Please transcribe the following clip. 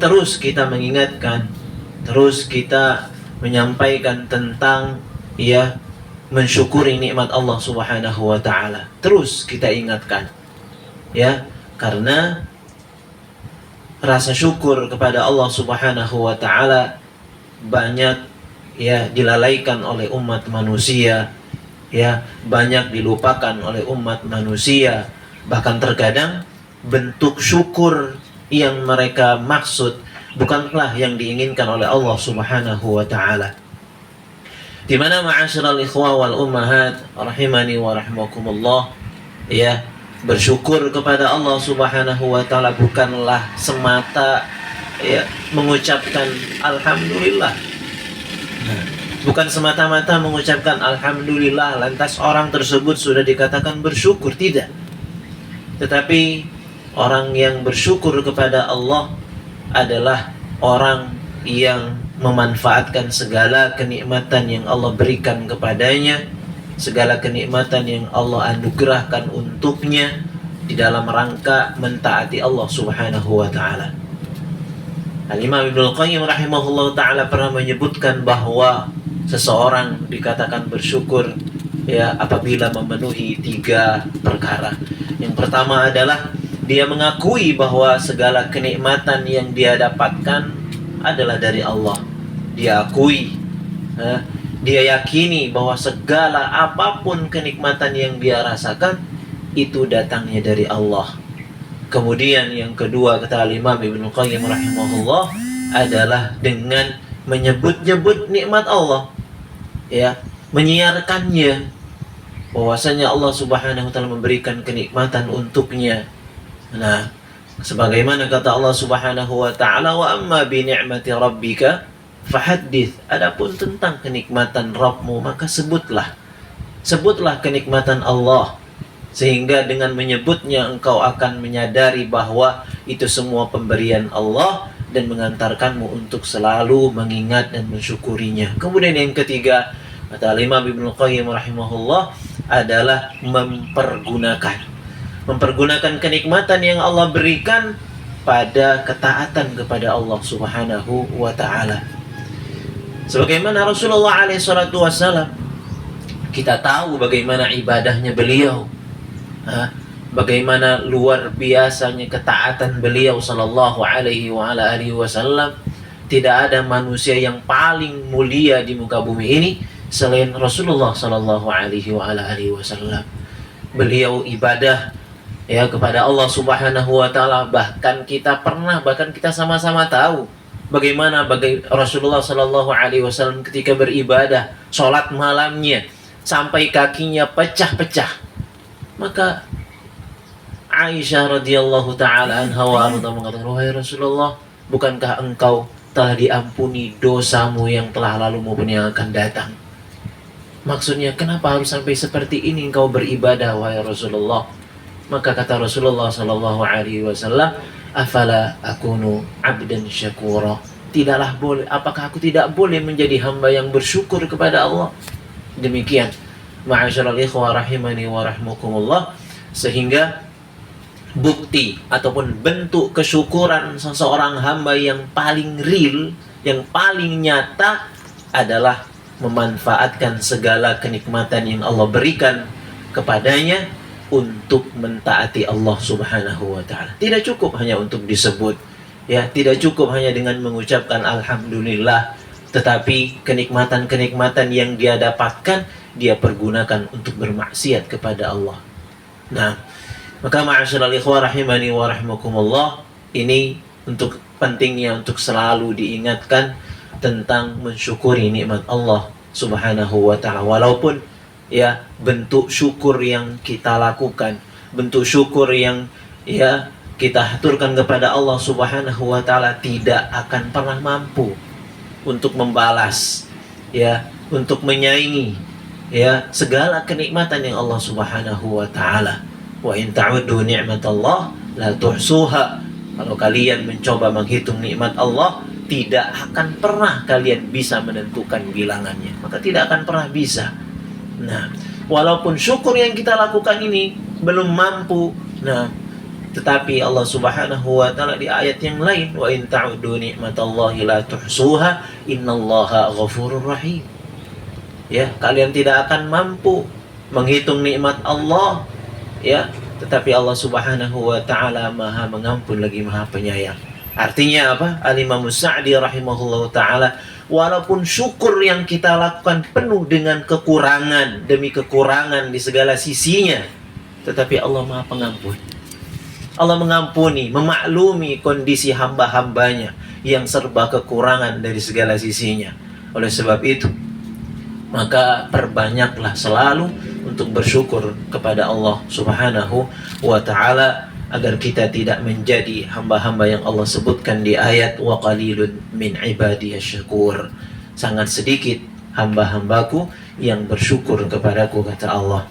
terus kita mengingatkan, terus kita menyampaikan tentang mensyukuri nikmat Allah Subhanahu wa taala. Terus kita ingatkan. Karena rasa syukur kepada Allah Subhanahu wa taala banyak dilalaikan oleh umat manusia, banyak dilupakan oleh umat manusia. Bahkan terkadang bentuk syukur yang mereka maksud bukanlah yang diinginkan oleh Allah Subhanahu wa taala. Di mana ma'asyiral ikhwah wal ummahat rahimani wa rahimakumullah, bersyukur kepada Allah Subhanahu wa taala bukanlah semata mengucapkan alhamdulillah. Bukan semata-mata mengucapkan alhamdulillah lantas orang tersebut sudah dikatakan bersyukur, tidak. Tetapi orang yang bersyukur kepada Allah adalah orang yang memanfaatkan segala kenikmatan yang Allah berikan kepadanya, segala kenikmatan yang Allah anugerahkan untuknya di dalam rangka mentaati Allah Subhanahu wa taala. Al-Imam Ibnu Qayyim rahimahullah taala pernah menyebutkan bahwa seseorang dikatakan bersyukur apabila memenuhi 3 perkara. Yang pertama adalah dia mengakui bahwa segala kenikmatan yang dia dapatkan adalah dari Allah. Dia akui, dia yakini bahwa segala apapun kenikmatan yang dia rasakan itu datangnya dari Allah. Kemudian yang kedua kata Imam Ibnu Qayyim rahimahullah adalah dengan menyebut-nyebut nikmat Allah, menyiarkannya bahwasanya Allah Subhanahu wa taala memberikan kenikmatan untuknya. Nah, sebagaimana kata Allah Subhanahu wa taala, wa amma bi ni'mati rabbika fahaddits. Adapun tentang kenikmatan Rabbmu maka sebutlah kenikmatan Allah, sehingga dengan menyebutnya engkau akan menyadari bahwa itu semua pemberian Allah dan mengantarkanmu untuk selalu mengingat dan mensyukurinya. Kemudian yang ketiga kata Imam Ibnu Qayyim rahimahullah adalah mempergunakan kenikmatan yang Allah berikan pada ketaatan kepada Allah Subhanahu wa taala. Sebagaimana Rasulullah SAW, kita tahu bagaimana ibadahnya beliau, bagaimana luar biasanya ketaatan beliau sallallahu alaihi wasallam. Tidak ada manusia yang paling mulia di muka bumi ini selain Rasulullah sallallahu alaihi wasallam. Beliau ibadah kepada Allah Subhanahu wa taala, bahkan kita sama-sama tahu bagaimana Rasulullah sallallahu alaihi wasallam ketika beribadah, sholat malamnya sampai kakinya pecah-pecah. Maka Aisyah radhiyallahu taala anha wa arda mengatakan, wahai Rasulullah, bukankah engkau telah diampuni dosamu yang telah lalu maupun yang akan datang? Maksudnya, kenapa harus sampai seperti ini engkau beribadah, wahai Rasulullah? Maka kata Rasulullah sallallahu alaihi wasallam, afala akunu abdan syakura. Apakah aku tidak boleh menjadi hamba yang bersyukur kepada Allah? Demikian ma'asyiral ikhwah rahimani wa rahmakumullah, sehingga bukti ataupun bentuk kesyukuran seseorang hamba yang paling real, yang paling nyata adalah memanfaatkan segala kenikmatan yang Allah berikan kepadanya untuk mentaati Allah Subhanahu wa taala. Tidak cukup hanya untuk disebut, tidak cukup hanya dengan mengucapkan alhamdulillah, tetapi kenikmatan-kenikmatan yang dia dapatkan dia pergunakan untuk bermaksiat kepada Allah. Nah, maka ma'asyiral ikhwah rahimani wa rahimakumullah, ini untuk pentingnya untuk selalu diingatkan tentang mensyukuri nikmat Allah Subhanahu wa taala. Walaupun bentuk syukur yang kita lakukan, bentuk syukur yang kita haturkan kepada Allah Subhanahu wa taala tidak akan pernah mampu untuk membalas, untuk menyaingi segala kenikmatan yang Allah Subhanahu wa taala. Wa in ta'uddu ni'matallah la tuhsuha. Kalau kalian mencoba menghitung nikmat Allah, tidak akan pernah kalian bisa menentukan bilangannya. Maka tidak akan pernah bisa. Nah, walaupun syukur yang kita lakukan ini belum mampu Tetapi Allah Subhanahu wa taala di ayat yang lain, wa in ta'udu ni'matallahi la tuhsuha innallaha ghafurur rahim. Ya, kalian tidak akan mampu menghitung nikmat Allah, ya, tetapi Allah Subhanahu wa taala Maha Mengampun lagi Maha Penyayang. Artinya apa? Al-Imam Sa'di rahimahullah taala, walaupun syukur yang kita lakukan penuh dengan kekurangan demi kekurangan di segala sisinya, tetapi Allah Maha Pengampun. Allah mengampuni, memaklumi kondisi hamba-hambanya yang serba kekurangan dari segala sisinya. Oleh sebab itu, maka perbanyaklah selalu untuk bersyukur kepada Allah Subhanahu wa ta'ala, agar kita tidak menjadi hamba-hamba yang Allah sebutkan di ayat wa qalilun min ibadiyasy syakur. Sangat sedikit hamba-hambaku yang bersyukur kepadaku, kata Allah.